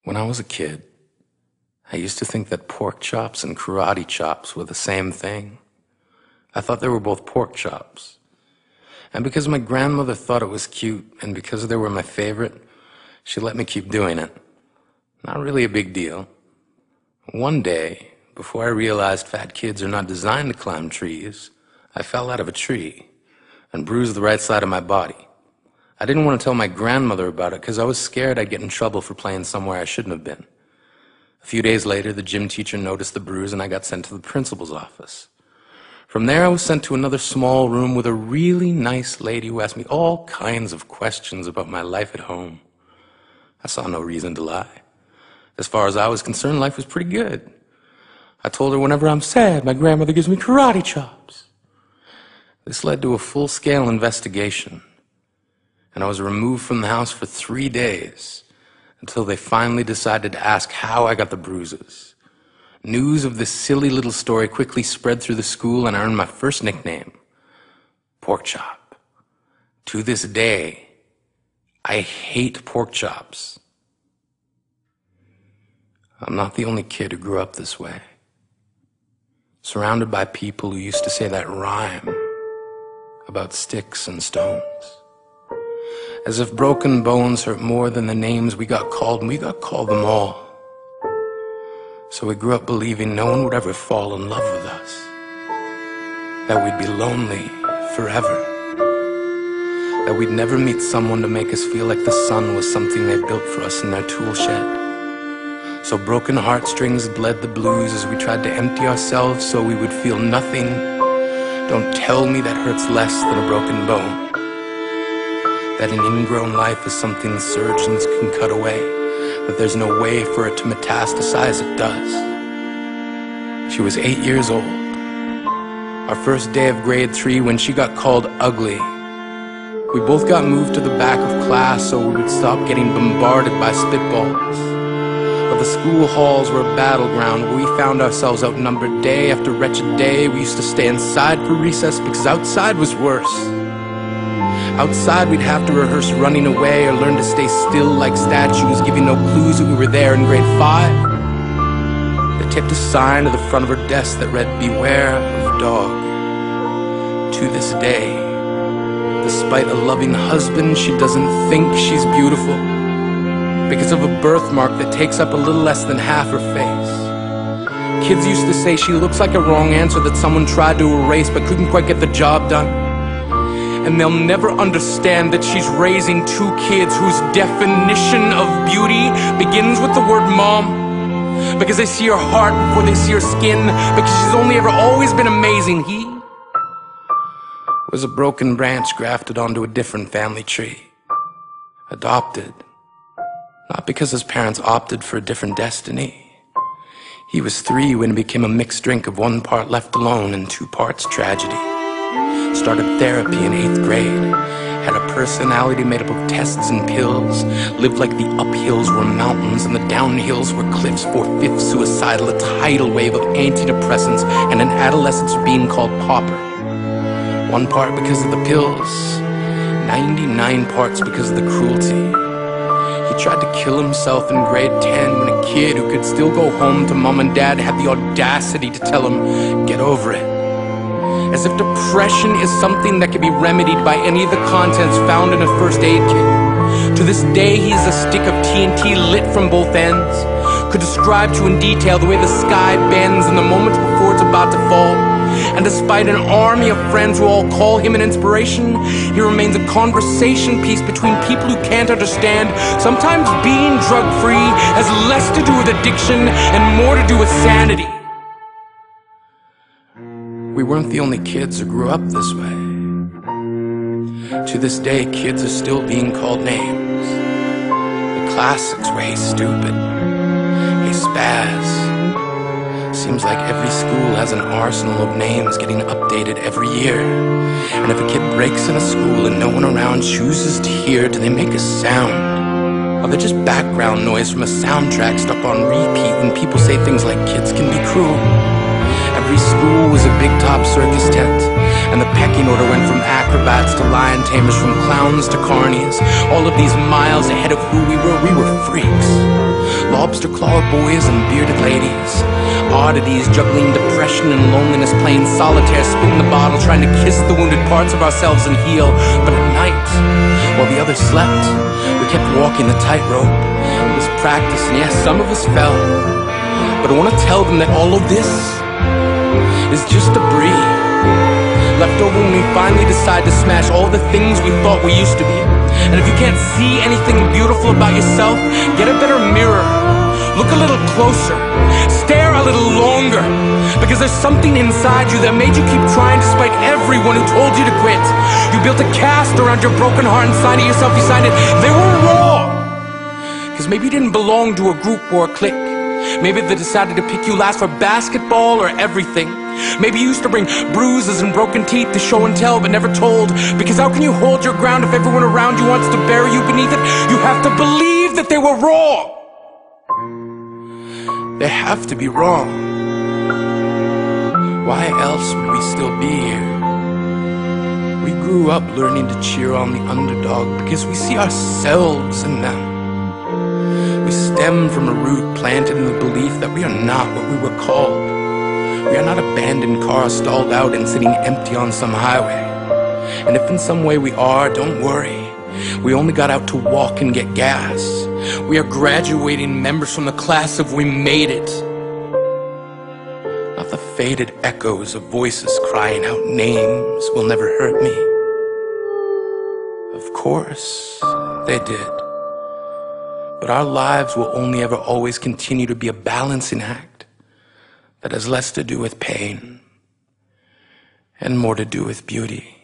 When I was a kid, I used to think that pork chops and karate chops were the same thing. I thought they were both pork chops. And because my grandmother thought it was cute, and because they were my favorite, she let me keep doing it. Not really a big deal. One day, before I realized fat kids are not designed to climb trees, I fell out of a tree and bruised the right side of my body. I didn't want to tell my grandmother about it because I was scared I'd get in trouble for playing somewhere I shouldn't have been. A few days later, the gym teacher noticed the bruise and I got sent to the principal's office. From there, I was sent to another small room with a really nice lady who asked me all kinds of questions about my life at home. I saw no reason to lie. As far as I was concerned, life was pretty good. I told her whenever I'm sad, my grandmother gives me karate chops. This led to a full-scale investigation, and I was removed from the house for 3 days until they finally decided to ask how I got the bruises. News of this silly little story quickly spread through the school, and I earned my first nickname, Pork Chop. To this day, I hate pork chops. I'm not the only kid who grew up this way, surrounded by people who used to say that rhyme about sticks and stones. As if broken bones hurt more than the names we got called, and we got called them all. So we grew up believing no one would ever fall in love with us, that we'd be lonely forever, that we'd never meet someone to make us feel like the sun was something they built for us in their tool shed. So broken heartstrings bled the blues as we tried to empty ourselves so we would feel nothing. Don't tell me that hurts less than a broken bone, that an ingrown life is something surgeons can cut away, that there's no way for it to metastasize. It does. She was 8 years old. Our first day of grade 3 when she got called ugly. We both got moved to the back of class so we would stop getting bombarded by spitballs. But the school halls were a battleground where we found ourselves outnumbered day after wretched day. We used to stay inside for recess because outside was worse. Outside we'd have to rehearse running away or learn to stay still like statues, giving no clues that we were there in grade 5. They taped a sign to the front of her desk that read, "Beware of dog." To this day, despite a loving husband, she doesn't think she's beautiful because of a birthmark that takes up a little less than half her face. Kids used to say she looks like a wrong answer that someone tried to erase but couldn't quite get the job done. And they'll never understand that she's raising 2 kids whose definition of beauty begins with the word mom, because they see her heart before they see her skin, because she's only ever always been amazing. He was a broken branch grafted onto a different family tree, adopted. Not because his parents opted for a different destiny. He was 3 when it became a mixed drink of 1 part left alone and 2 parts tragedy. Started therapy in 8th grade. Had a personality made up of tests and pills. Lived like the uphills were mountains and the downhills were cliffs. 4/5 suicidal, a tidal wave of antidepressants, and an adolescence being called pauper. 1 part because of the pills, 99 parts because of the cruelty. He tried to kill himself in grade 10 when a kid who could still go home to mom and dad had the audacity to tell him, "Get over it." As if depression is something that can be remedied by any of the contents found in a first aid kit. To this day, he is a stick of TNT lit from both ends. Could describe to in detail the way the sky bends in the moments before it's about to fall. And despite an army of friends who all call him an inspiration, he remains a conversation piece between people who can't understand. Sometimes being drug-free has less to do with addiction and more to do with sanity. We weren't the only kids who grew up this way. To this day, kids are still being called names. The classics were, "Hey stupid," "Hey spaz." Seems like every school has an arsenal of names getting updated every year. And if a kid breaks in a school and no one around chooses to hear, do they make a sound? Or they're just background noise from a soundtrack stuck on repeat when people say things like kids can be cruel? Every school was a big top circus tent, And the pecking order went from acrobats to lion tamers, from clowns to carnies. All of these miles ahead of who we were freaks. Lobster claw boys and bearded ladies, oddities juggling depression and loneliness, playing solitaire, spinning the bottle, trying to kiss the wounded parts of ourselves and heal. But at night, while the others slept, we kept walking the tightrope. It was practice, and yes, some of us fell. But I want to tell them that all of this is just debris, left over when we finally decide to smash all the things we thought we used to be. And if you can't see anything beautiful about yourself, get a better mirror, look a little closer, stare a little longer, because there's something inside you that made you keep trying despite everyone who told you to quit. You built a cast around your broken heart and signed it yourself. You signed it. They were raw, because maybe you didn't belong to a group or a clique. Maybe they decided to pick you last for basketball or everything. Maybe you used to bring bruises and broken teeth to show and tell but never told. Because how can you hold your ground if everyone around you wants to bury you beneath it? You have to believe that they were wrong. They have to be wrong. Why else would we still be here? We grew up learning to cheer on the underdog because we see ourselves in them. We stem from a root planted in the belief that we are not what we were called. We are not abandoned cars stalled out and sitting empty on some highway. And if in some way we are, don't worry. We only got out to walk and get gas. We are graduating members from the class of we made it. Not the faded echoes of voices crying out names will never hurt me. Of course, they did. But our lives will only ever always continue to be a balancing act that has less to do with pain and more to do with beauty.